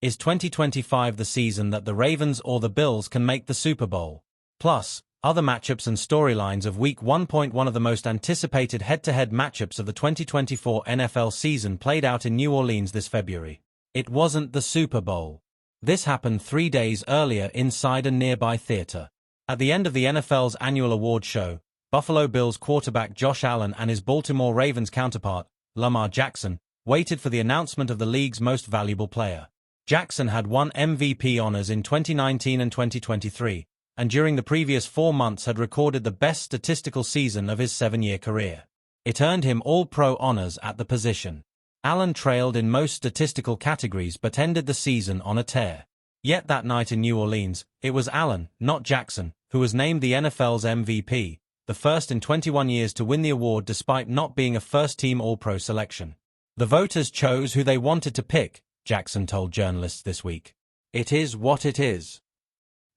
Is 2025 the season that the Ravens or the Bills can make the Super Bowl? Plus, other matchups and storylines of Week 1. One of the most anticipated head-to-head matchups of the 2024 NFL season played out in New Orleans this February. It wasn't the Super Bowl. This happened 3 days earlier inside a nearby theater. At the end of the NFL's annual award show, Buffalo Bills quarterback Josh Allen and his Baltimore Ravens counterpart, Lamar Jackson, waited for the announcement of the league's most valuable player. Jackson had won MVP honors in 2019 and 2023, and during the previous 4 months had recorded the best statistical season of his 7-year career. It earned him All-Pro honors at the position. Allen trailed in most statistical categories but ended the season on a tear. Yet that night in New Orleans, it was Allen, not Jackson, who was named the NFL's MVP, the first in 21 years to win the award despite not being a first-team All-Pro selection. The voters chose who they wanted to pick, Jackson told journalists this week. It is what it is.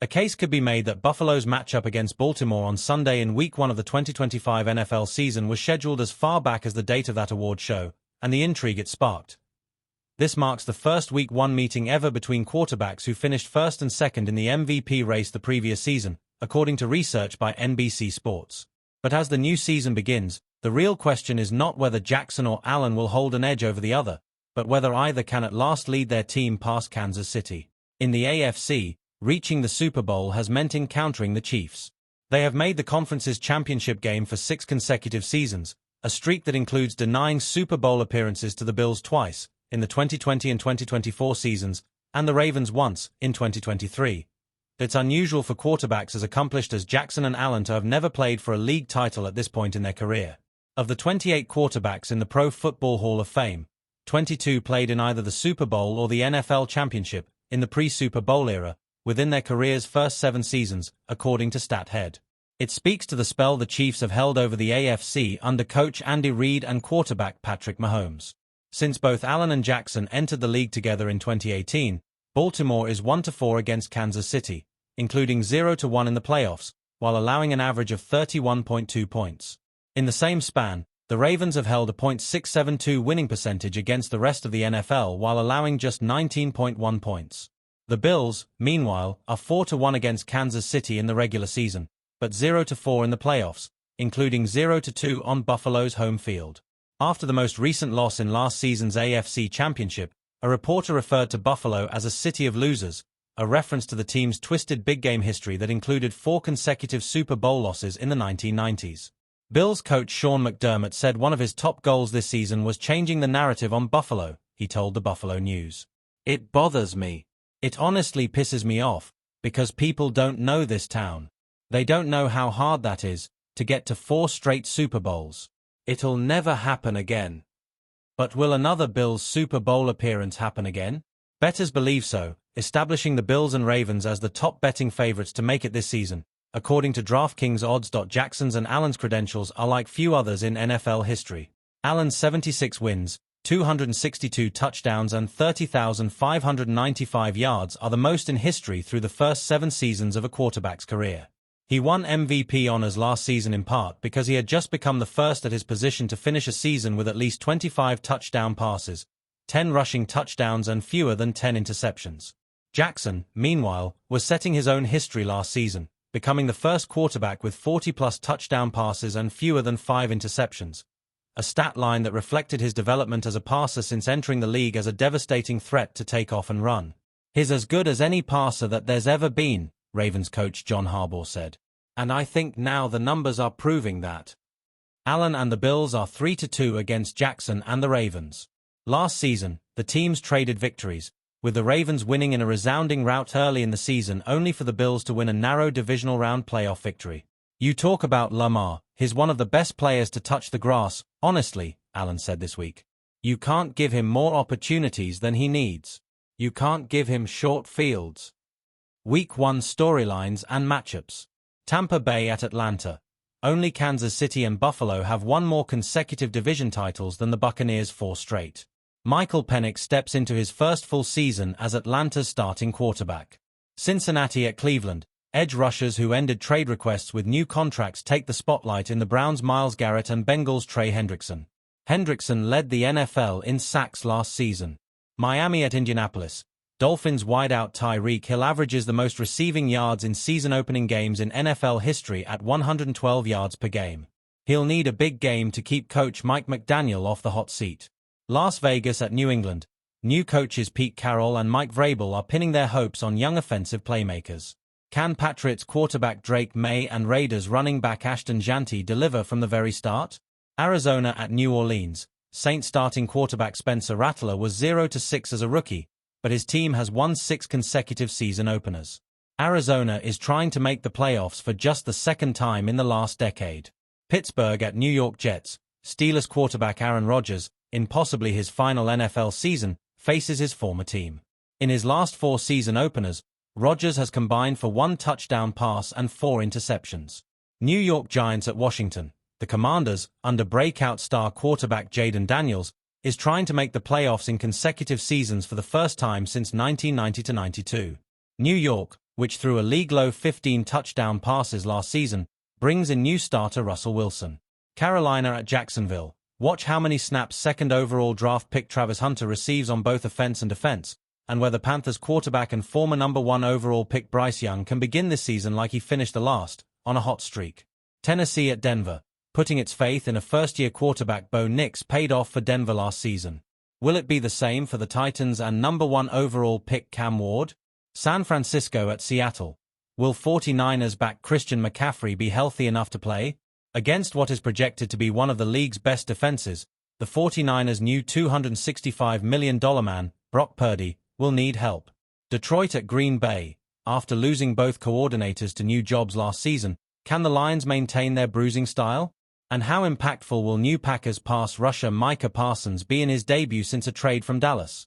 A case could be made that Buffalo's matchup against Baltimore on Sunday in Week 1 of the 2025 NFL season was scheduled as far back as the date of that award show, and the intrigue it sparked. This marks the first Week 1 meeting ever between quarterbacks who finished first and second in the MVP race the previous season, according to research by NBC Sports. But as the new season begins, the real question is not whether Jackson or Allen will hold an edge over the other, but whether either can at last lead their team past Kansas City. In the AFC, reaching the Super Bowl has meant encountering the Chiefs. They have made the conference's championship game for 6 consecutive seasons, a streak that includes denying Super Bowl appearances to the Bills twice, in the 2020 and 2024 seasons, and the Ravens once, in 2023. It's unusual for quarterbacks as accomplished as Jackson and Allen to have never played for a league title at this point in their career. Of the 28 quarterbacks in the Pro Football Hall of Fame, 22 played in either the Super Bowl or the NFL Championship, in the pre-Super Bowl era, within their career's first 7 seasons, according to StatHead. It speaks to the spell the Chiefs have held over the AFC under coach Andy Reid and quarterback Patrick Mahomes. Since both Allen and Jackson entered the league together in 2018, Baltimore is 1-4 against Kansas City, including 0-1 in the playoffs, while allowing an average of 31.2 points. In the same span, the Ravens have held a .672 winning percentage against the rest of the NFL while allowing just 19.1 points. The Bills, meanwhile, are 4-1 against Kansas City in the regular season, but 0-4 in the playoffs, including 0-2 on Buffalo's home field. After the most recent loss in last season's AFC Championship, a reporter referred to Buffalo as a city of losers, a reference to the team's twisted big game history that included 4 consecutive Super Bowl losses in the 1990s. Bills coach Sean McDermott said one of his top goals this season was changing the narrative on Buffalo, he told the Buffalo News. It bothers me. It honestly pisses me off, because people don't know this town. They don't know how hard that is, to get to 4 straight Super Bowls. It'll never happen again. But will another Bills Super Bowl appearance happen again? Bettors believe so, establishing the Bills and Ravens as the top betting favorites to make it this season. According to DraftKings odds. Jackson's and Allen's credentials are like few others in NFL history. Allen's 76 wins, 262 touchdowns and 30,595 yards are the most in history through the first 7 seasons of a quarterback's career. He won MVP honors last season in part because he had just become the first at his position to finish a season with at least 25 touchdown passes, 10 rushing touchdowns and fewer than 10 interceptions. Jackson, meanwhile, was setting his own history last season, becoming the first quarterback with 40-plus touchdown passes and fewer than 5 interceptions, a stat line that reflected his development as a passer since entering the league as a devastating threat to take off and run. He's as good as any passer that there's ever been, Ravens coach John Harbaugh said. And I think now the numbers are proving that. Allen and the Bills are 3-2 against Jackson and the Ravens. Last season, the teams traded victories, with the Ravens winning in a resounding rout early in the season only for the Bills to win a narrow divisional round playoff victory. You talk about Lamar, he's one of the best players to touch the grass, honestly, Allen said this week. You can't give him more opportunities than he needs. You can't give him short fields. Week 1 storylines and matchups. Tampa Bay at Atlanta. Only Kansas City and Buffalo have won more consecutive division titles than the Buccaneers 4 straight. Michael Penix steps into his first full season as Atlanta's starting quarterback. Cincinnati at Cleveland. Edge rushers who ended trade requests with new contracts take the spotlight in the Browns' Myles Garrett and Bengals' Trey Hendrickson. Hendrickson led the NFL in sacks last season. Miami at Indianapolis. Dolphins wideout Tyreek Hill averages the most receiving yards in season-opening games in NFL history at 112 yards per game. He'll need a big game to keep coach Mike McDaniel off the hot seat. Las Vegas at New England. New coaches Pete Carroll and Mike Vrabel are pinning their hopes on young offensive playmakers. Can Patriots quarterback Drake May and Raiders running back Ashton Jeanty deliver from the very start? Arizona at New Orleans. Saints starting quarterback Spencer Rattler was 0-6 as a rookie, but his team has won 6 consecutive season openers. Arizona is trying to make the playoffs for just the second time in the last decade. Pittsburgh at New York Jets. Steelers quarterback Aaron Rodgers, in possibly his final NFL season, faces his former team. In his last 4 season openers, Rodgers has combined for 1 touchdown pass and 4 interceptions. New York Giants at Washington. The Commanders, under breakout star quarterback Jaden Daniels, is trying to make the playoffs in consecutive seasons for the first time since 1990-92. New York, which threw a league-low 15 touchdown passes last season, brings in new starter Russell Wilson. Carolina at Jacksonville. Watch how many snaps second overall draft pick Travis Hunter receives on both offense and defense, and whether Panthers quarterback and former number 1 overall pick Bryce Young can begin this season like he finished the last, on a hot streak. Tennessee at Denver. Putting its faith in a first-year quarterback Bo Nix paid off for Denver last season. Will it be the same for the Titans and number 1 overall pick Cam Ward? San Francisco at Seattle. Will 49ers back Christian McCaffrey be healthy enough to play? Against what is projected to be one of the league's best defenses, the 49ers' new $265 million man, Brock Purdy, will need help. Detroit at Green Bay. After losing both coordinators to new jobs last season, can the Lions maintain their bruising style? And how impactful will new Packers pass rusher Micah Parsons be in his debut since a trade from Dallas?